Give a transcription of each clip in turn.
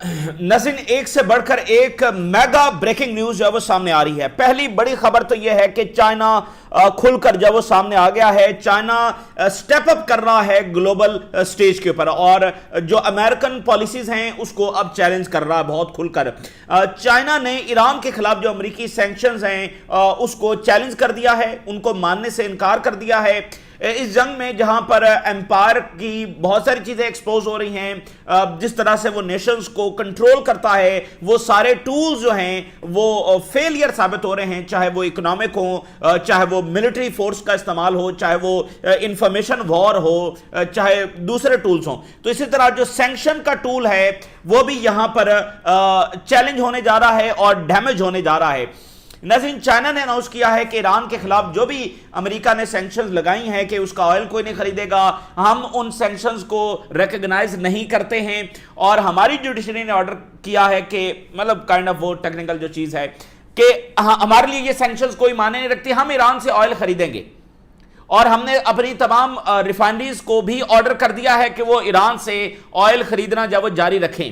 नज़ीन, एक से बढ़कर एक मेगा ब्रेकिंग न्यूज जो है वो सामने आ रही है। पहली बड़ी खबर तो यह है कि चाइना खुलकर जो वो सामने आ गया है। चाइना स्टेप अप कर रहा है ग्लोबल स्टेज के ऊपर और जो अमेरिकन पॉलिसीज हैं उसको अब चैलेंज कर रहा है बहुत खुलकर। चाइना ने ईरान के खिलाफ जो अमेरिकी सैंक्शंस हैं उसको चैलेंज कर दिया है, उनको मानने से इनकार कर दिया है। इस जंग में जहां पर एम्पायर की बहुत सारी चीजें एक्सपोज हो रही हैं, जिस तरह से वो नेशंस को कंट्रोल करता है, वो सारे टूल्स जो हैं वो फेलियर साबित हो रहे हैं, चाहे वो इकोनॉमिक हो, चाहे वो मिलिट्री फोर्स का इस्तेमाल हो, चाहे वो इंफॉर्मेशन वॉर हो, चाहे दूसरे टूल्स हो। तो इसी तरह जो सैंक्शन का टूल है वो भी यहां पर चैलेंज होने जा रहा है और डैमेज होने जा रहा है। नज़ीन, चाइना ने अनाउंस किया है कि ईरान के खिलाफ जो भी अमेरिका ने सैंक्शंस लगाई हैं कि उसका ऑयल कोई नहीं खरीदेगा, हम उन सैंक्शंस को रिकॉग्नाइज नहीं करते हैं। और हमारी जुडिशरी ने ऑर्डर किया है कि मतलब काइंड ऑफ वो टेक्निकल जो चीज़ है कि हमारे लिए ये सैंक्शंस कोई मायने नहीं रखती, हम ईरान से ऑयल खरीदेंगे। और हमने अपनी तमाम रिफाइनरीज को भी ऑर्डर कर दिया है कि वो ईरान से ऑयल खरीदना जब वो जारी रखें।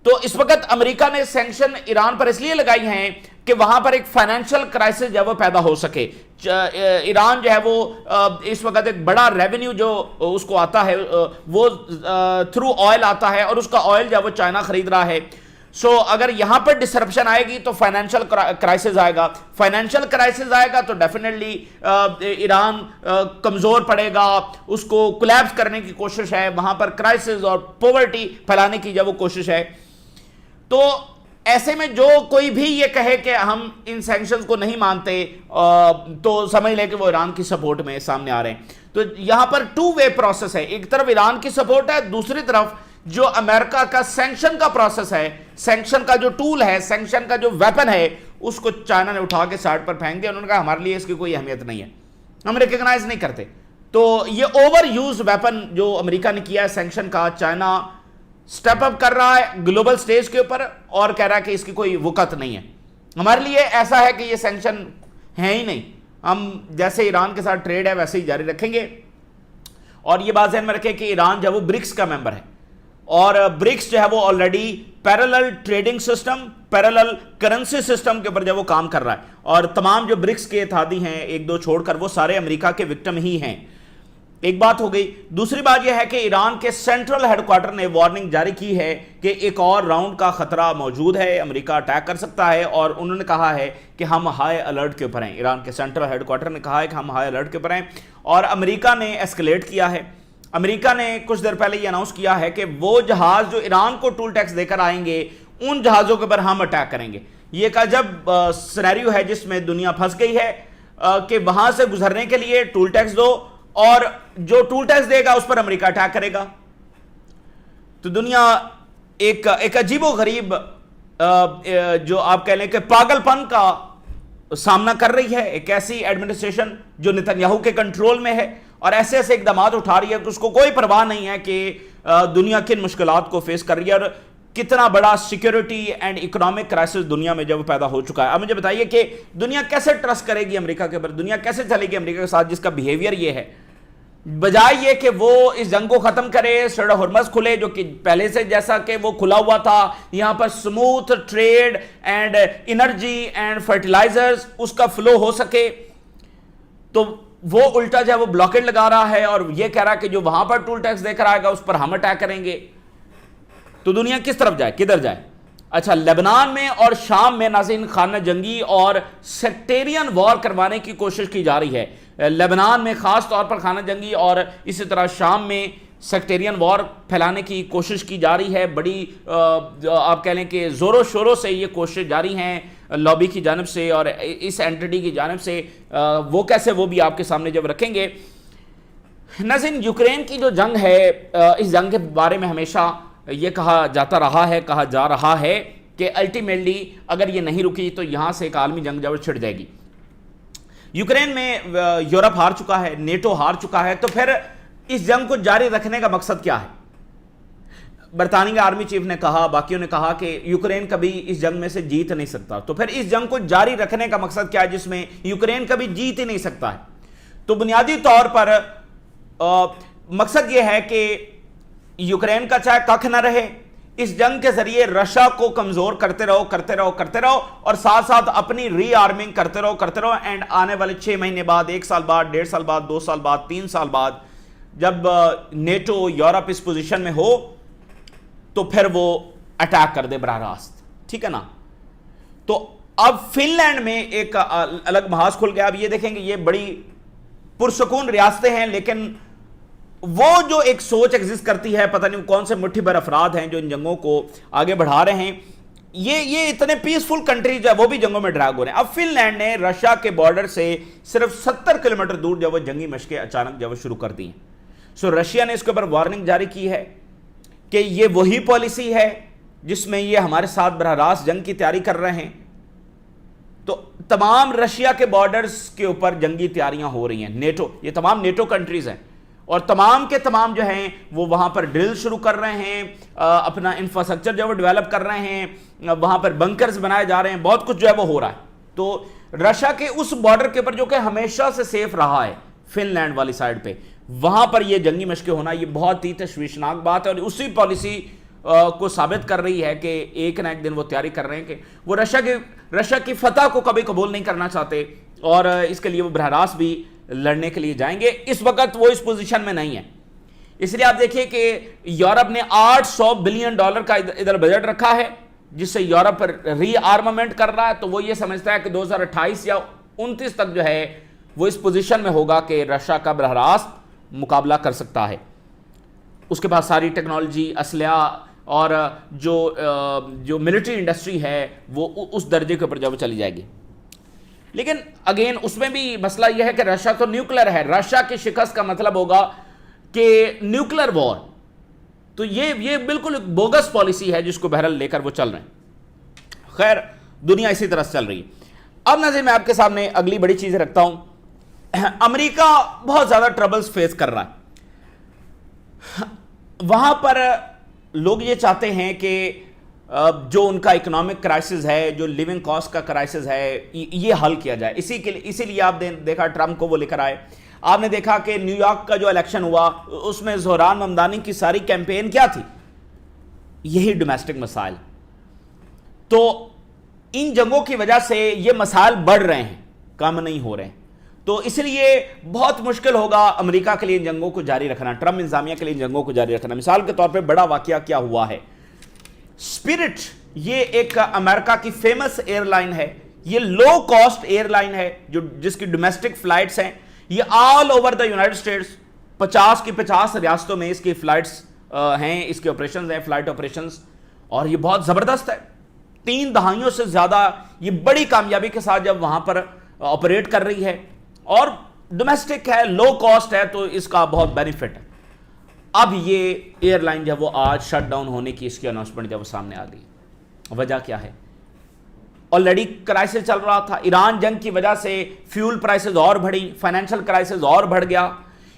तो इस वक्त अमेरिका ने सैंक्शन ईरान पर इसलिए लगाई हैं कि वहां पर एक फाइनेंशियल क्राइसिस जो है वो पैदा हो सके। ईरान जो है वो इस वक्त एक बड़ा रेवेन्यू जो उसको आता है वो थ्रू ऑयल आता है और उसका ऑयल जो है वो चाइना खरीद रहा है। सो अगर यहां पर डिसरप्शन आएगी तो फाइनेंशियल क्राइसिस आएगा। फाइनेंशियल क्राइसिस आएगा तो डेफिनेटली ईरान कमजोर पड़ेगा, उसको कोलैप्स करने की कोशिश है, वहां पर क्राइसिस और पॉवर्टी फैलाने की जब वो कोशिश है। तो ऐसे में जो कोई भी ये कहे कि हम इन सैंक्शंस को नहीं मानते तो समझ लें कि वो ईरान की सपोर्ट में सामने आ रहे हैं। तो यहां पर टू वे प्रोसेस है, एक तरफ ईरान की सपोर्ट है, दूसरी तरफ जो अमेरिका का सैंक्शन का प्रोसेस है, सैंक्शन का जो टूल है, सैंक्शन का जो वेपन है, उसको चाइना ने उठा के साइड पर फेंक दिया। उन्होंने कहा हमारे लिए इसकी कोई अहमियत नहीं है, हम रिकॉग्नाइज नहीं करते। तो ये ओवर यूज वेपन जो अमेरिका ने किया है सैंक्शन का, चाइना स्टेप अप कर रहा है ग्लोबल स्टेज के ऊपर और कह रहा है कि इसकी कोई वक़्त नहीं है। हमारे लिए ऐसा है कि ये सैंक्शन है ही नहीं, हम जैसे ईरान के साथ ट्रेड है वैसे ही जारी रखेंगे। और ये बात ध्यान में रखें कि ईरान जो है वो ब्रिक्स का मेंबर है और ब्रिक्स जो है वो already parallel trading system, parallel currency system के ऊपर जो वो काम कर रहा है। और तमाम जो ब्रिक्स के इत्तेहादी हैं एक दो छोड़कर वो सारे अमेरिका के विक्टिम ही हैं। एक बात हो गई। दूसरी बात यह है कि ईरान के सेंट्रल हेडक्वार्टर ने वार्निंग जारी की है कि एक और राउंड का खतरा मौजूद है, अमेरिका अटैक कर सकता है। और उन्होंने कहा है कि हम हाई अलर्ट के ऊपर हैं। ईरान के सेंट्रल हेडक्वार्टर ने कहा है कि हम हाई अलर्ट के ऊपर हैं और अमेरिका ने एस्केलेट किया है। अमेरिका ने कुछ देर पहले ये अनाउंस किया है कि वो जहाज जो ईरान को टूल टैक्स देकर आएंगे उन जहाज़ों के ऊपर हम अटैक करेंगे। ये एक अजब सिनेरियो है जिसमें दुनिया फंस गई है कि वहां से गुजरने के लिए टूल टैक्स दो और जो टूल टैक्स देगा उस पर अमेरिका अटैक करेगा। तो दुनिया एक अजीबो गरीब जो आप कह लें कि पागलपन का सामना कर रही है। एक ऐसी एडमिनिस्ट्रेशन जो नेतन्याहू के कंट्रोल में है और ऐसे ऐसे इकदाम उठा रही है कि उसको कोई परवाह नहीं है कि दुनिया किन मुश्किलात को फेस कर रही है और कितना बड़ा सिक्योरिटी एंड इकोनॉमिक क्राइसिस दुनिया में जब पैदा हो चुका है। अब मुझे बताइए कि दुनिया कैसे ट्रस्ट करेगी अमेरिका के ऊपर, दुनिया कैसे चलेगी अमेरिका के साथ जिसका बिहेवियर ये है। बजाय ये कि वो इस जंग को खत्म करे, स्ट्रेट ऑफ हॉर्मज़ खुले जो कि पहले से जैसा कि वो खुला हुआ था, यहां पर smooth trade and energy and fertilizers उसका फ्लो हो सके, तो वो उल्टा जो है वो ब्लॉकेड लगा रहा है और ये कह रहा है कि जो वहां पर टूल टैक्स देकर आएगा उस पर हम अटैक करेंगे। तो दुनिया किस तरफ जाए, किधर जाए? अच्छा, लेबनान में और शाम में नाज़रीन खाना जंगी और सेक्टेरियन वॉर करवाने की कोशिश की जा रही है। लेबनान में खास तौर पर खाना जंगी और इसी तरह शाम में सेक्टेरियन वॉर फैलाने की कोशिश की जा रही है। बड़ी आप कह लें कि ज़ोरों शोरों से ये कोशिश जारी हैं लॉबी की जानिब से और इस एंटिटी की जानिब से। वो कैसे, वो भी आपके सामने जब रखेंगे। नाज़रीन, यूक्रेन की जो जंग है, इस जंग के बारे में हमेशा ये कहा जा रहा है कि अल्टीमेटली अगर ये नहीं रुकी तो यहां से एक आलमी जंग जब छिड़ जाएगी। यूक्रेन में यूरोप हार चुका है, नेटो हार चुका है, तो फिर इस जंग को जारी रखने का मकसद क्या है? बरतानिया आर्मी चीफ ने कहा, बाकियों ने कहा कि यूक्रेन कभी इस जंग में से जीत नहीं सकता। तो फिर इस जंग को जारी रखने का मकसद क्या है जिसमें यूक्रेन कभी जीत ही नहीं सकता है? तो बुनियादी तौर पर मकसद यह है कि यूक्रेन का चाहे कख न रहे, اس جنگ کے ذریعے رشیا کو کمزور کرتے رہو اور ساتھ ساتھ اپنی ری آرمنگ کرتے رہو اینڈ آنے والے 6 مہینے بعد، 1 سال بعد، 1.5 سال بعد، 2 سال بعد، 3 سال بعد جب نیٹو یورپ اس پوزیشن میں ہو تو پھر وہ اٹیک کر دے براہ راست، ٹھیک ہے نا؟ تو اب فن لینڈ میں ایک الگ محاذ کھل گیا. اب یہ دیکھیں گے یہ بڑی پرسکون ریاستیں ہیں، لیکن وہ جو ایک سوچ ایگزسٹ کرتی ہے، پتہ نہیں کون سے مٹھی بھر افراد ہیں جو ان جنگوں کو آگے بڑھا رہے ہیں. یہ اتنے پیسفل کنٹری جو ہے وہ بھی جنگوں میں ڈریگ ہو رہے ہیں. اب فن لینڈ نے رشیا کے بارڈر سے صرف 70 کلومیٹر دور جو وہ جنگی مشقیں اچانک جو وہ شروع کر دی ہیں. سو رشیا نے اس کے اوپر وارننگ جاری کی ہے کہ یہ وہی پالیسی ہے جس میں یہ ہمارے ساتھ براہ راست جنگ کی تیاری کر رہے ہیں. تو تمام رشیا کے بارڈرز کے اوپر جنگی تیاریاں ہو رہی ہیں. نیٹو، یہ تمام نیٹو کنٹریز ہیں اور تمام کے تمام جو ہیں وہ وہاں پر ڈرل شروع کر رہے ہیں، اپنا انفراسٹرکچر جو وہ ڈیولپ کر رہے ہیں، وہاں پر بنکرز بنائے جا رہے ہیں، بہت کچھ جو ہے وہ ہو رہا ہے. تو رشیا کے اس بارڈر کے اوپر جو کہ ہمیشہ سے سیف رہا ہے فن لینڈ والی سائڈ پہ، وہاں پر یہ جنگی مشقیں ہونا یہ بہت ہی تشویشناک بات ہے. اور اسی پالیسی کو ثابت کر رہی ہے کہ ایک نہ ایک دن وہ تیاری کر رہے ہیں کہ وہ رشیا کی فتح کو کبھی قبول نہیں کرنا چاہتے اور اس کے لیے وہ براہ راست بھی لڑنے کے لیے جائیں گے. اس وقت وہ اس پوزیشن میں نہیں ہے. اس لیے آپ دیکھیے کہ یورپ نے $800 بلین کا ادھر بجٹ رکھا ہے جس سے یورپ ری آرمامنٹ کر رہا ہے. تو وہ یہ سمجھتا ہے کہ 2028 یا 29 تک جو ہے وہ اس پوزیشن میں ہوگا کہ رشیا کا براہ راست مقابلہ کر سکتا ہے. اس کے پاس ساری ٹیکنالوجی، اسلحہ اور جو ملٹری انڈسٹری ہے وہ اس درجے کے اوپر جب چلی جائے گی. لیکن اگین اس میں بھی مسئلہ یہ ہے کہ رشیا تو نیوکلر ہے. رشیا کی شکست کا مطلب ہوگا کہ نیوکلر وار. تو یہ بالکل ایک بوگس پالیسی ہے جس کو بہرحال لے کر وہ چل رہے ہیں. خیر، دنیا اسی طرح سے چل رہی ہے. اب ناظرین میں آپ کے سامنے اگلی بڑی چیزیں رکھتا ہوں. امریکہ بہت زیادہ ٹربلز فیس کر رہا ہے. وہاں پر لوگ یہ چاہتے ہیں کہ جو ان کا اکنامک کرائسس ہے، جو لیونگ کاسٹ کا کرائسس ہے، یہ حل کیا جائے. اسی لیے آپ دیکھا ٹرمپ کو وہ لے کر آئے. آپ نے دیکھا کہ نیو یارک کا جو الیکشن ہوا اس میں زہران ممدانی کی ساری کیمپین کیا تھی؟ یہی ڈومیسٹک مسائل. تو ان جنگوں کی وجہ سے یہ مسائل بڑھ رہے ہیں، کم نہیں ہو رہے ہیں. تو اس لیے بہت مشکل ہوگا امریکہ کے لیے جنگوں کو جاری رکھنا، ٹرمپ انتظامیہ کے لیے جنگوں کو جاری رکھنا. مثال کے طور پہ بڑا واقعہ کیا ہوا ہے، اسپرٹ، یہ ایک امریکہ کی فیمس ایئر لائن ہے. یہ لو کاسٹ ایئر لائن ہے جس کی ڈومیسٹک فلائٹس ہیں. یہ all over the United States 50 کی 50 ریاستوں میں اس کی فلائٹس ہیں، اس کے آپریشنز ہیں، فلائٹ آپریشنز. اور یہ بہت زبردست ہے. 3 دہائیوں سے زیادہ یہ بڑی کامیابی کے ساتھ جب وہاں پر آپریٹ کر رہی ہے اور ڈومیسٹک ہے، لو کاسٹ ہے، تو اس کا بہت بینیفٹ ہے. اب یہ ایئر لائن جب وہ آج شٹ ڈاؤن ہونے کی اس کی اناؤنسمنٹ جب وہ سامنے آ گئی. وجہ کیا ہے؟ آلریڈی کرائسس چل رہا تھا. ایران جنگ کی وجہ سے فیول پرائسز اور بڑھی، فائنینشل کرائسس اور بڑھ گیا.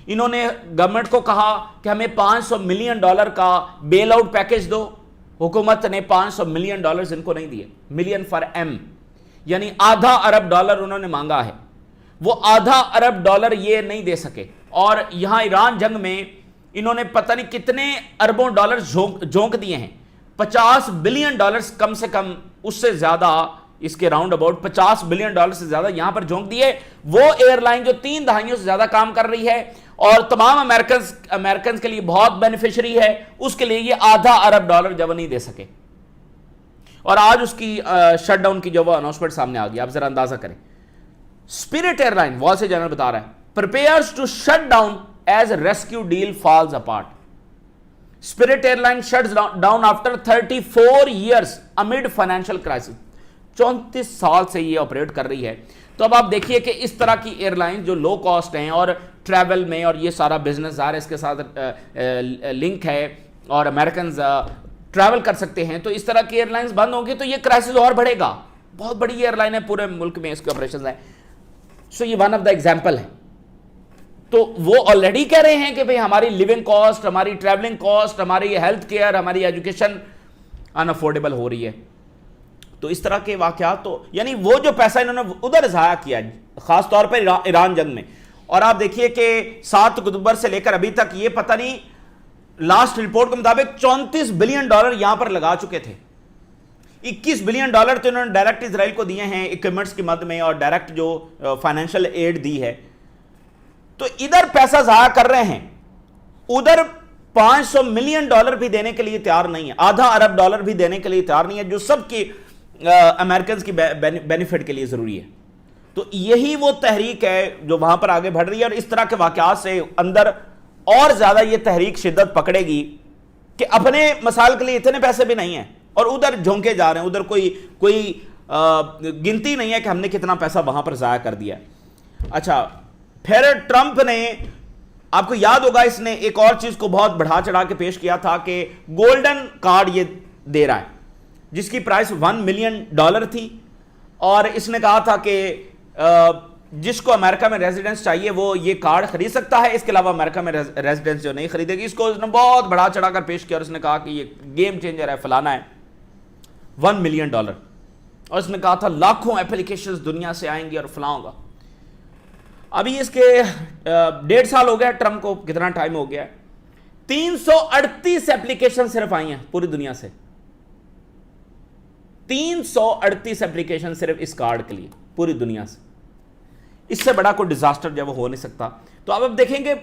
انہوں نے گورنمنٹ کو کہا کہ ہمیں $500 ملین کا بیل آؤٹ پیکج دو. حکومت نے $500 ملین ان کو نہیں دیے. ملین فار ایم، یعنی $0.5 ارب انہوں نے مانگا ہے. وہ $0.5 ارب یہ نہیں دے سکے. اور یہاں ایران جنگ میں انہوں نے پتہ نہیں کتنے اربوں ڈالر جھونک دیے ہیں. $50 بلین کم سے کم، اس سے زیادہ، اس کے راؤنڈ اباؤٹ $50 بلین سے زیادہ یہاں پر جھونک دیے. وہ ایئر لائن جو 3 دہائیوں سے زیادہ کام کر رہی ہے اور تمام امریکنز کے لیے بہت بینیفیشری ہے، اس کے لیے یہ $0.5 ارب جب نہیں دے سکے. اور آج اس کی شٹ ڈاؤن کی جو وہ اناؤنسمنٹ سامنے آ گئی. آپ ذرا اندازہ کریں. Spirit airline, Wall Street Journal بتا رہا ہے، prepares to shut down as rescue deal falls apart. Spirit Airline shuts down after 34 years amid financial crisis. 34 سال سے یہ آپریٹ کر رہی ہے. تو اب آپ دیکھیے کہ اس طرح کی ایئر لائن جو لو کاسٹ ہیں اور ٹریول میں اور یہ سارا بزنس ظاہر ہے اس کے ساتھ لنک ہے اور امریکنز ٹریول کر سکتے ہیں، تو اس طرح کی ایئر لائنز بند ہوں گی تو یہ کرائسس اور بڑھے گا. بہت بڑی ایئر لائن ہے، پورے ملک میں اس کے آپریشنز ہیں. سو یہ ون آف دا ایگزامپل ہے. تو وہ آلریڈی کہہ رہے ہیں کہ بھئی ہماری لیونگ کاسٹ، ہماری ٹریولنگ کاسٹ، ہماری ہیلتھ کیئر، ہماری ایجوکیشن ان افورڈیبل ہو رہی ہے. تو اس طرح کے واقعات، تو یعنی وہ جو پیسہ انہوں نے ادھر ضائع کیا خاص طور پر ایران جنگ میں. اور آپ دیکھیے کہ 7 اکتوبر سے لے کر ابھی تک یہ پتہ نہیں लास्ट रिपोर्ट के मुताबिक $34 बिलियन यहां पर लगा चुके थे। $21 बिलियन तो इन्होंने डायरेक्ट इजराइल को दिए हैं इक्विपमेंट्स की मद में और डायरेक्ट जो फाइनेंशियल एड दी है। तो इधर पैसा जाया कर रहे हैं, उधर $500 मिलियन भी देने के लिए तैयार नहीं है, आधा अरब डॉलर भी देने के लिए तैयार नहीं है, जो सबकी अमेरिकन की बेनिफिट के लिए जरूरी है। तो यही वो तहरीक है जो वहां पर आगे बढ़ रही है, और इस तरह के वाकयात से अंदर और ज्यादा ये तहरीक शिद्दत पकड़ेगी कि अपने मसाल के लिए इतने पैसे भी नहीं है और उधर झोंके जा रहे हैं, उधर कोई गिनती नहीं है कि हमने कितना पैसा वहां पर जाया कर दिया। अच्छा, फिर ट्रंप ने, आपको याद होगा, इसने एक और चीज को बहुत बढ़ा चढ़ा के पेश किया था कि गोल्डन कार्ड ये दे रहा है जिसकी प्राइस $1 मिलियन थी, और इसने कहा था कि जिसको अमेरिका में रेजिडेंस चाहिए वो ये कार्ड खरीद सकता है, इसके अलावा अमेरिका में रेजिडेंस जो नहीं खरीदेगी। इसको उसने बहुत बढ़ा चढ़ा कर पेश किया और उसने कहा कि ये गेम चेंजर है, फलाना है, $1 मिलियन। और उसने कहा था लाखों एप्लीकेशंस दुनिया से आएंगी और फलां होगा। अभी इसके 1.5 साल हो गया ट्रंप को, कितना टाइम हो गया है, 338 एप्लीकेशन सिर्फ आई हैं पूरी दुनिया से, 338 एप्लीकेशन सिर्फ इस कार्ड के लिए पूरी दुनिया से। इससे बड़ा कोई डिजास्टर जब वो हो नहीं सकता। तो अब देखेंगे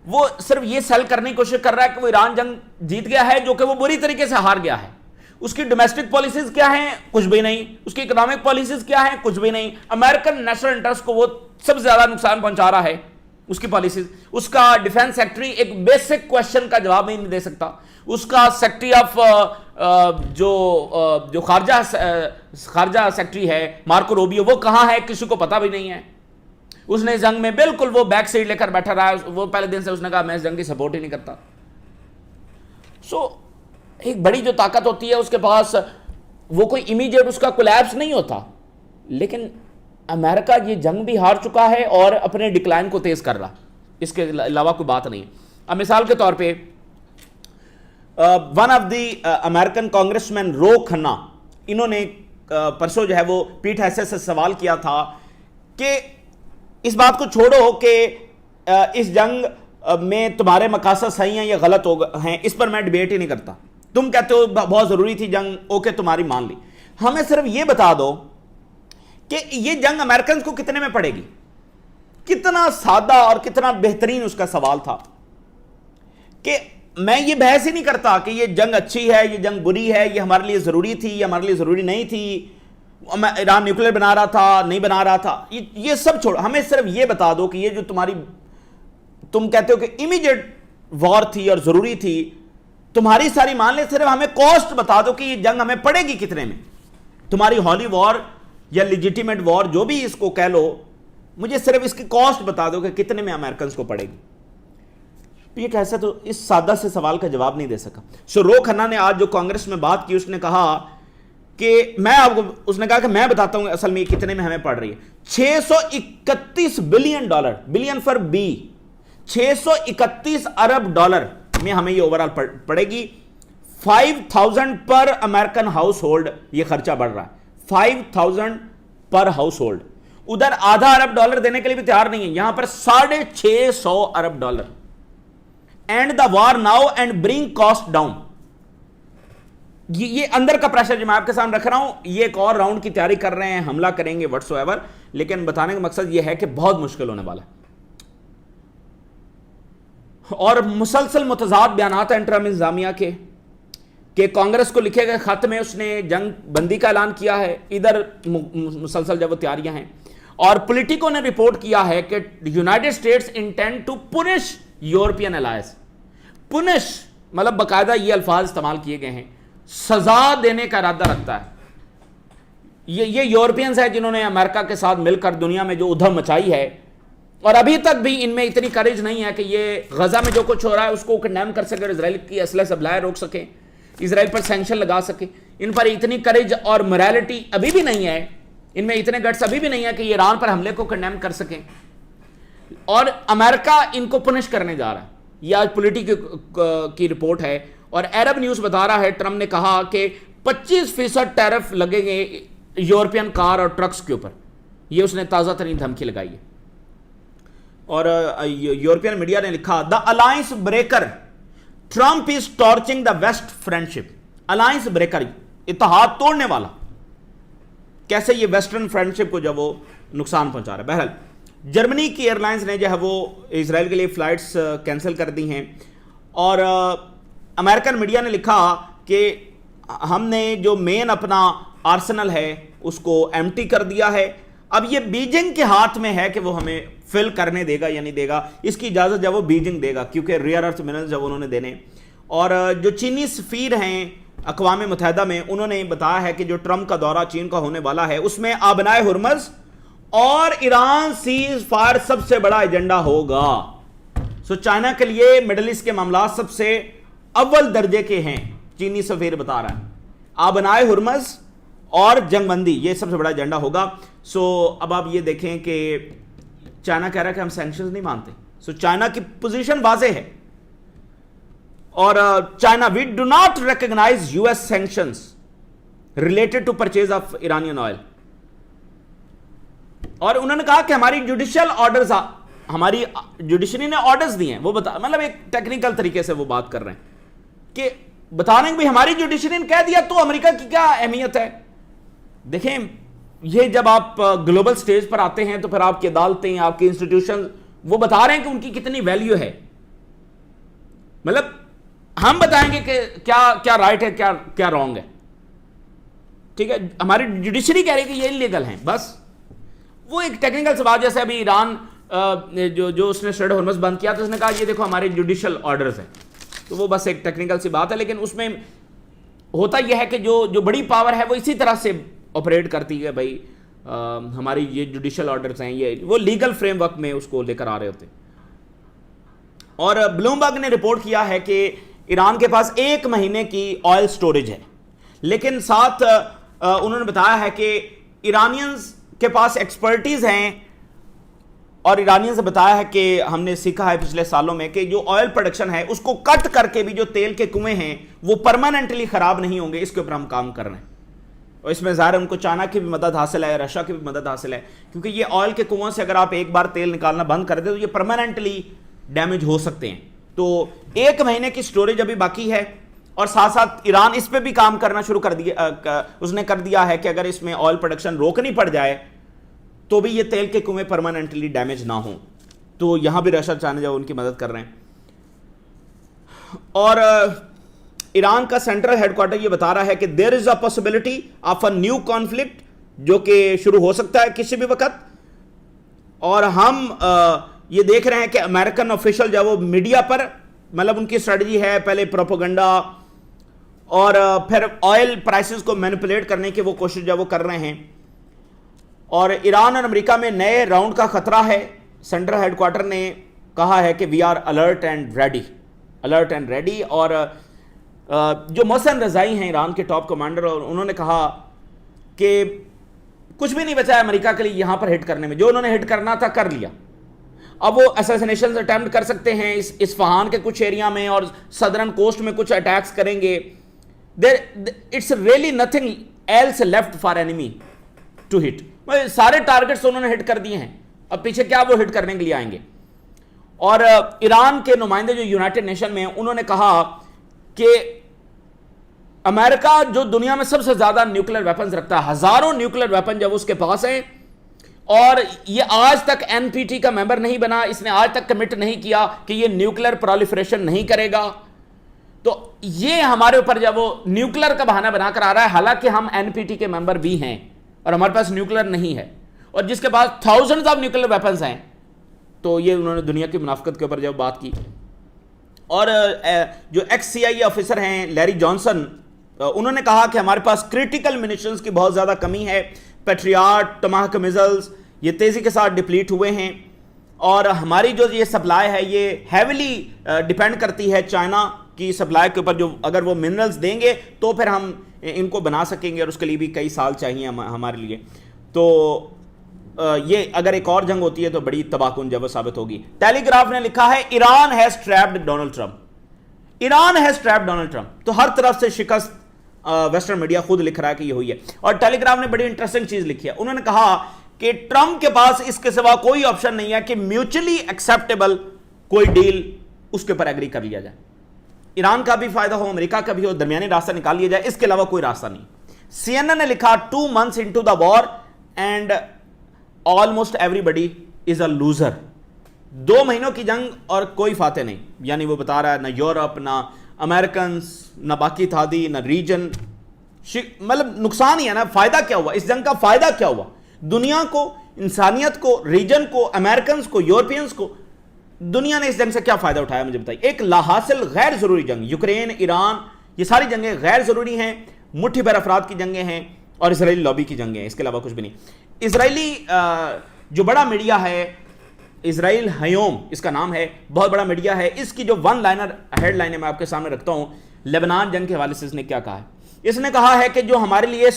वो सिर्फ ये सेल करने की कोशिश कर रहा है कि वो ईरान जंग जीत गया है, जो कि वो बुरी तरीके से हार गया है। उसकी डोमेस्टिक पॉलिसीज क्या हैं? कुछ भी नहीं। उसकी इकोनॉमिक पॉलिसीज क्या हैं? कुछ भी नहीं। अमेरिकन नेशनल इंटरेस्ट को वो सबसे ज्यादा नुकसान पहुंचा रहा है उसकी पॉलिसीज। उसका डिफेंस सेक्रेटरी एक बेसिक क्वेश्चन का जवाब नहीं दे सकता। उसका सेक्रेटरी ऑफ जो खारजा सेक्रेटरी है मार्को रूबियो, वो कहां है किसी को पता भी नहीं है। उसने जंग में बिल्कुल वो बैक सीट लेकर बैठा रहा है। वो पहले दिन से उसने कहा मैं इस जंग की सपोर्ट ही नहीं करता। एक बड़ी जो ताकत होती है उसके पास, वो कोई इमीडिएट उसका कोलैप्स नहीं होता, लेकिन अमेरिका ये जंग भी हार चुका है और अपने डिक्लाइन को तेज कर रहा, इसके अलावा कोई बात नहीं है। अब मिसाल के तौर पे one of the American congressman Ro Khanna, इन्होंने परसों जो है वो पीट हेसेस से सवाल किया था कि इस बात को छोड़ो कि इस जंग में तुम्हारे मकासद सही हैं या गलत हैं, इस पर मैं डिबेट ही नहीं करता। तुम कहते हो बहुत जरूरी थी जंग, ओके तुम्हारी मान ली, हमें सिर्फ यह बता दो कि यह जंग अमेरिकन को कितने में पड़ेगी। कितना सादा और कितना बेहतरीन उसका सवाल था कि मैं ये बहस ही नहीं करता कि ये जंग अच्छी है, ये जंग बुरी है, ये हमारे लिए जरूरी थी या हमारे लिए जरूरी नहीं थी, ईरान न्यूक्लियर बना रहा था नहीं बना रहा था, ये सब छोड़ो। हमें सिर्फ ये बता दो कि ये जो तुम कहते हो कि इमीडिएट वॉर थी और जरूरी थी, तुम्हारी सारी मान ले, सिर्फ हमें कॉस्ट बता दो कि ये जंग हमें पड़ेगी कितने में। तुम्हारी हॉली वॉर या लिजिटिमेट वॉर जो भी इसको कह लो, मुझे सिर्फ इसकी कॉस्ट बता दो कि कितने में अमेरिकन को पड़ेगी। पीट ऐसा तो इस सादा से सवाल का जवाब नहीं दे सका। सो रो खन्ना ने आज जो कांग्रेस में बात की, उसने कहा कि उसने कहा कि मैं बताता हूं असल में कितने में हमें पड़ रही है। $631 बिलियन, बिलियन फॉर बी, 631 अरब डॉलर में हमें ये ओवरऑल पड़ेगी। 5,000 पर अमेरिकन हाउस होल्ड ये खर्चा बढ़ रहा है, 5,000 पर हाउस होल्ड। उधर आधा अरब डॉलर देने के लिए भी तैयार नहीं है, यहां पर $650 अरब। End the war now and bring cost down. ये अंदर का प्रेशर जो मैं आपके सामने रख रहा हूं, ये एक और राउंड की तैयारी कर रहे हैं, हमला करेंगे व्हाटसोएवर, लेकिन बताने का मकसद ये है कि बहुत मुश्किल होने वाला है। और मुसलसल मुतजाद बयानात हैं ट्रंप इंतजामिया के कांग्रेस को लिखे गए खत में उसने जंग बंदी का ऐलान किया है। इधर मुसलसल जब वो तैयारियां हैं, और पॉलिटिको ने रिपोर्ट किया है कि United States intend to punish European alliance. Punish मतलब बाकायदा ये अल्फाज इस्तेमाल किए गए हैं, सजा देने का इरादा रखता है। ये यूरोपियंस है जिन्होंने अमेरिका के साथ मिलकर दुनिया में जो उधम मचाई है, और अभी तक भी इनमें इतनी करेज नहीं है कि ये गजा में जो कुछ हो रहा है उसको कंडेम कर सके, इजराइल की असलह सप्लाई रोक सके, इजराइल पर सैंक्शन लगा सके। इन पर इतनी करेज और मोरालिटी अभी भी नहीं है, इनमें इतने गट्स अभी भी नहीं है कि ये ईरान पर हमले को कंडेम कर सकें। और अमेरिका इनको पनिश करने जा रहा है, ये आज पॉलिटिको की रिपोर्ट है। और अरब न्यूज बता रहा है ट्रंप ने कहा कि 25% टैरिफ लगेंगे यूरोपियन कार और ट्रक्स के ऊपर। ये उसने ताज़ा तरीन धमकी लगाई है। और यूरोपियन मीडिया ने लिखा the alliance breaker Trump is torching the west friendship. Alliance breaker, इत्तेहाद तोड़ने वाला, कैसे ये वेस्टर्न फ्रेंडशिप को जब वो नुकसान पहुंचा रहा है। बहरहाल जर्मनी की एयरलाइंस ने जो है वो इजराइल के लिए फ्लाइट्स कैंसिल कर दी हैं और अमेरिकन मीडिया ने लिखा कि हमने जो मेन अपना आर्सेनल है उसको एम्प्टी कर दिया है, अब ये बीजिंग के हाथ में है कि वो हमें फिल करने देगा या नहीं देगा, इसकी इजाज़त जब वो बीजिंग देगा क्योंकि रेयर अर्थ मिनरल्स जब उन्होंने देने। और जो चीनी सफीर हैं अक़वाम मुत्तहिदा में, उन्होंने बताया है कि जो ट्रंप का दौरा चीन का होने वाला है उसमें आबनाए हुर्मुज़ और ईरान सीज फायर सबसे बड़ा एजेंडा होगा। सो चाइना के लिए मिडल ईस्ट के मामला सबसे अव्वल दर्जे के हैं, चीनी सफीर बता रहा है। आबनाए हुर्मुज़ और जंगबंदी ये सबसे बड़ा एजेंडा होगा। सो अब आप ये देखें कि चाइना कह रहा है कि हम सैंक्शंस नहीं मानते। सो चाइना की पोजीशन वाज़ेह है और China we do not recognise US sanctions related to purchase of Iranian oil. और उन्होंने कहा कि हमारी जुडिशियल ऑर्डर्स, हमारी जुडिशरी ने ऑर्डर्स दिए हैं, वो बता मतलब एक टेक्निकल तरीके से वो बात कर रहे हैं कि बता रहे हैं कि भाई हमारी जुडिशरी ने कह दिया तो अमेरिका की क्या अहमियत है। देखें ये जब आप ग्लोबल स्टेज पर आते हैं तो फिर आपकी अदालतें, आपके इंस्टीट्यूशन वो बता रहे हैं कि उनकी कितनी वैल्यू है। मतलब हम बताएंगे कि क्या क्या राइट है, क्या क्या रॉन्ग है, ठीक है। हमारी जुडिशरी कह रही है कि ये इलीगल है, बस वो एक टेक्निकल सवाल। जैसे अभी ईरान जो उसने स्ट्रेट हॉर्मुज़ बंद किया तो उसने कहा ये देखो हमारे जुडिशियल ऑर्डर्स हैं, तो वो बस एक टेक्निकल सी बात है। लेकिन उसमें होता यह है कि जो बड़ी पावर है वो इसी तरह से ऑपरेट करती है। भाई हमारी ये जुडिशियल ऑर्डर्स हैं, ये वो लीगल फ्रेमवर्क में उसको लेकर आ रहे होते। और ब्लूमबर्ग ने रिपोर्ट किया है कि ईरान के पास 1 महीने की ऑयल स्टोरेज है, लेकिन साथ उन्होंने बताया है कि ईरानियंस के पास एक्सपर्टीज हैं और ईरानियंस से बताया है कि हमने सीखा है पिछले सालों में कि जो ऑयल प्रोडक्शन है उसको कट करके भी जो तेल के कुएं हैं वो परमानेंटली खराब नहीं होंगे, इसके ऊपर हम काम कर रहे हैं। और इसमें ज़ाहिर उनको चाइना की भी मदद हासिल है, रशिया की भी मदद हासिल है, क्योंकि ये ऑयल के कुओं से अगर आप एक बार तेल निकालना बंद कर दे तो ये परमानेंटली डैमेज हो सकते हैं। तो 1 महीने की स्टोरेज अभी बाकी है और साथ साथ ईरान इस पे भी काम करना शुरू कर दिया, उसने कर दिया है कि अगर इसमें ऑयल प्रोडक्शन रोकनी पड़ जाए तो भी ये तेल के कुएं परमानेंटली डैमेज ना हो। तो यहां भी रशिया चाइना जो उनकी मदद कर रहे हैं। और ईरान का सेंट्रल हेडक्वार्टर ये बता रहा है कि there is a possibility of a new conflict, जो कि शुरू हो सकता है किसी भी वक्त। और हम ये देख रहे हैं कि अमेरिकन ऑफिशियल जो वो मीडिया पर, मतलब उनकी स्ट्रेटजी है पहले प्रोपेगेंडा और फिर ऑयल प्राइसेस को मैनिपुलेट करने की वो कोशिश जो वो कर रहे हैं। और ईरान और अमेरिका में नए राउंड का खतरा है। सेंट्रल हेडक्वार्टर ने कहा है कि we are alert and ready. और जो मोहसिन रज़ाई हैं ईरान के टॉप कमांडर, और उन्होंने कहा कि कुछ भी नहीं बचा है अमेरिका के लिए यहां पर हिट करने में, जो उन्होंने हिट करना था कर लिया। अब वो असैसिनेशन अटेम्प्ट कर सकते हैं इस्फहान के कुछ एरिया में और सदर्न कोस्ट में कुछ अटैक्स करेंगे। It's really nothing else left for enemy to hit. सारे टारगेट्स उन्होंने हिट कर दिए हैं, अब पीछे क्या वो हिट करने के लिए आएंगे। और ईरान के नुमाइंदे जो यूनाइटेड नेशन में, उन्होंने कहा कि अमेरिका जो दुनिया में सबसे ज्यादा न्यूक्लियर वेपन्स रखता है, 1000 न्यूक्लियर वेपन जब उसके पास हैं, और ये आज तक एनपीटी का मेंबर नहीं बना, इसने आज तक कमिट नहीं किया कि ये न्यूक्लियर प्रोलिफरेशन नहीं करेगा। तो ये हमारे ऊपर जब वो न्यूक्लियर का बहाना बनाकर आ रहा है, हालांकि हम एनपीटी के मेंबर भी हैं और हमारे पास न्यूक्लियर नहीं है, और जिसके पास थाउजेंड्स ऑफ न्यूक्लियर वेपन्स हैं। तो ये उन्होंने दुनिया की मुनाफिकत के ऊपर जब बात की। और जो एक्स CIA ऑफिसर हैं लैरी जॉनसन, उन्होंने कहा कि हमारे पास क्रिटिकल मिनिशंस की बहुत ज़्यादा कमी है। पैट्रियट, टमाहक मिसाइल्स ये तेज़ी के साथ डिप्लीट हुए हैं, और हमारी जो ये सप्लाई है ये हैविली डिपेंड करती है चाइना की सप्लाई के ऊपर। जो अगर वो मिनरल्स देंगे तो फिर हम इनको बना सकेंगे, और उसके लिए भी कई साल चाहिए हमारे लिए। तो ये अगर एक और जंग होती है तो बड़ी तबाहकुन जब साबित होगी। टेलीग्राफ ने लिखा है Iran has trapped Donald Trump. तो हर तरफ से शिकस्त वेस्टर्न मीडिया खुद लिख रहा है कि ये हुई है। और टेलीग्राफ ने बड़ी इंटरेस्टिंग चीज लिखी है। उन्होंने कहा کہ ٹرمپ کے پاس اس کے سوا کوئی آپشن نہیں ہے کہ میوچلی ایکسیپٹیبل کوئی ڈیل اس کے اوپر ایگری کر لیا جائے. ایران کا بھی فائدہ ہو, امریکہ کا بھی ہو, درمیانی راستہ نکال لیا جائے, اس کے علاوہ کوئی راستہ نہیں. سی این این نے لکھا 2 months into the war and almost everybody is a loser. 2 مہینوں کی جنگ اور کوئی فاتح نہیں. یعنی وہ بتا رہا ہے نہ یورپ, نہ امریکنز, نہ باقی اتحادی, نہ ریجن. مطلب نقصان ہی ہے نا. فائدہ کیا ہوا اس جنگ کا؟ فائدہ کیا ہوا دنیا کو, انسانیت کو, ریجن کو, امریکنز کو, یورپینز کو؟ دنیا نے اس جنگ سے کیا فائدہ اٹھایا مجھے بتائیے. ایک لا حاصل غیر ضروری جنگ. یوکرین, ایران, یہ ساری جنگیں غیر ضروری ہیں, مٹھی بھر افراد کی جنگیں ہیں, اور اسرائیلی لابی کی جنگیں ہیں, اس کے علاوہ کچھ بھی نہیں. اسرائیلی جو بڑا میڈیا ہے, اسرائیل ہیوم اس کا نام ہے, بہت بڑا میڈیا ہے, اس کی جو ون لائنر ہیڈ لائن ہے میں آپ کے سامنے رکھتا ہوں. لیبنان جنگ کے حوالے سے اس نے کیا کہا ہے؟ اس نے کہا ہے کہ جو ہمارے لیے,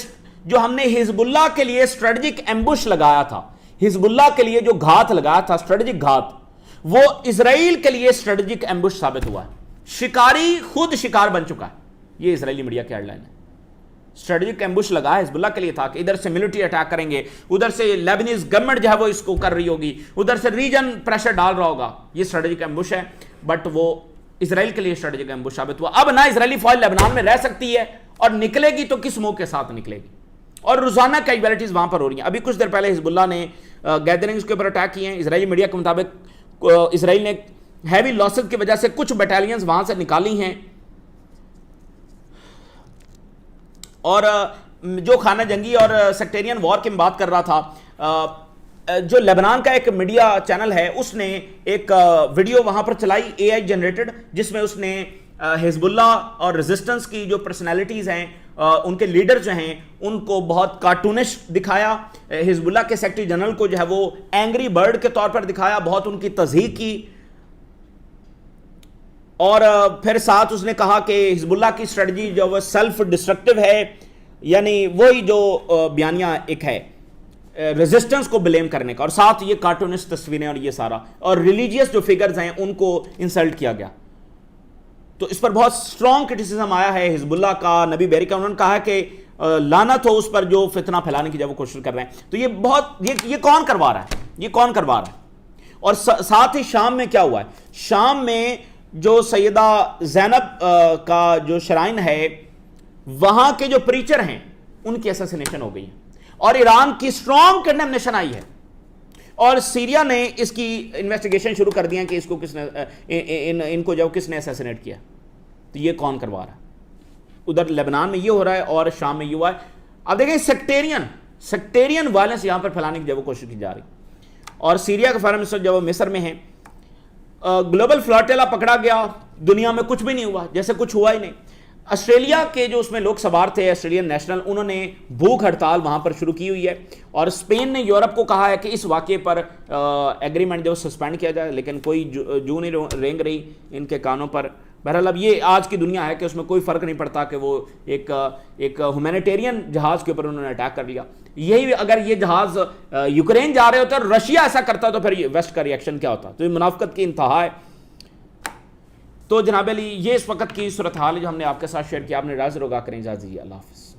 جو ہم نے حزب اللہ کے لیے اسٹریٹجک ایمبوش لگایا تھا, حزب اللہ کے لیے جو گھات لگایا تھا, اسٹریٹجک گھات, وہ اسرائیل کے لیے اسٹریٹجک ایمبوش ثابت ہوا ہے. شکاری خود شکار بن چکا ہے. یہ اسرائیلی میڈیا کی ہیڈ لائن ہے. اسٹریٹجک ایمبوش لگا ہے, حزب اللہ کے لیے تھا کہ ادھر سے ملٹری اٹیک کریں گے, ادھر سے لیبنیز گورنمنٹ جو ہے وہ اس کو کر رہی ہوگی, ادھر سے ریجن پریشر ڈال رہا ہوگا. یہ اسٹریٹجک ایمبوش ہے, بٹ وہ اسرائیل کے لیے اسٹریٹجک ایمبوش ثابت ہوا. اب نہ اسرائیلی فوج لیبنان میں رہ سکتی ہے, اور نکلے گی تو کس منہ کے ساتھ نکلے گی. اور روزانہ کیجویلٹیز وہاں پر ہو رہی ہیں. ابھی کچھ دیر پہلے حزب اللہ نے گیدرنگز کے اوپر اٹیک کیے ہیں. اسرائیلی میڈیا کے مطابق اسرائیل نے ہیوی لاسز کی وجہ سے کچھ بٹالینز وہاں سے نکالی ہیں. اور جو خانہ جنگی اور سیکٹیرین وار کی بات کر رہا تھا, جو لیبنان کا ایک میڈیا چینل ہے, اس نے ایک ویڈیو وہاں پر چلائی اے آئی جنریٹڈ, جس میں اس نے حزب اللہ اور ریزسٹنس کی جو پرسنالٹیز ہیں, ان کے لیڈر جو ہیں, ان کو بہت کارٹونش دکھایا. حزب اللہ کے سیکرٹری جنرل کو جو ہے وہ اینگری برڈ کے طور پر دکھایا, بہت ان کی تضحیق کی. اور پھر ساتھ اس نے کہا کہ حزب اللہ کی اسٹریٹجی جو وہ سیلف ڈسٹرکٹیو ہے, یعنی وہی جو بیانیہ ایک ہے ریزسٹنس کو بلیم کرنے کا, اور ساتھ یہ کارٹونسٹ تصویریں اور یہ سارا, اور ریلیجیس جو فگرز ہیں ان کو انسلٹ کیا گیا. تو اس پر بہت سٹرونگ کرٹیسزم آیا ہے حزب اللہ کا, نبی بیری کا. انہوں نے کہا کہ لعنت ہو اس پر جو فتنہ پھیلانے کی جب وہ کوشش کر رہے ہیں. تو یہ بہت یہ کون کروا رہا ہے, یہ کون کروا رہا ہے؟ اور ساتھ ہی شام میں کیا ہوا ہے؟ شام میں جو سیدہ زینب کا جو شرائن ہے, وہاں کے جو پریچر ہیں ان کی اسیسینیشن ہو گئی ہے, اور ایران کی سٹرونگ کنڈمنیشن آئی ہے. اور سیریا نے اس کی انویسٹیگیشن شروع کر دیا کہ اس کو کس نے, ان کو جو کس نے اسیسینیٹ کیا. تو یہ کون کروا رہا ہے؟ ادھر لیبنان میں یہ ہو رہا ہے اور شام میں یہ ہوا ہے. اب دیکھیں سیکٹیرین وائلنس یہاں پر پھیلانے کی جب وہ کوشش کی جا رہی. اور سیریا کا فارم منسٹر جب وہ مصر میں ہیں, گلوبل فلاٹیلا پکڑا گیا, دنیا میں کچھ بھی نہیں ہوا, جیسے کچھ ہوا ہی نہیں. آسٹریلیا کے جو اس میں لوگ سوار تھے, آسٹریلین نیشنل, انہوں نے بھوک ہڑتال وہاں پر شروع کی ہوئی ہے. اور اسپین نے یورپ کو کہا ہے کہ اس واقعے پر ایگریمنٹ جو سسپینڈ کیا جائے, لیکن کوئی جو نہیں رینگ رہی ان کے کانوں پر. بہرحال اب یہ آج کی دنیا ہے کہ اس میں کوئی فرق نہیں پڑتا کہ وہ ایک ہیومینیٹیرین جہاز کے اوپر انہوں نے اٹیک کر لیا. یہی اگر یہ جہاز یوکرین جا رہے ہوتے اور رشیا ایسا کرتا تو پھر ویسٹ کا ریئیکشن کیا ہوتا؟ تو یہ منافقت کی انتہا ہے. تو جناب علی, یہ اس وقت کی صورتحال جو ہم نے آپ کے ساتھ شیئر کیا. آپ نے رائے ضرور آگاہ کریں. اجازت دیجیے, اللہ حافظ.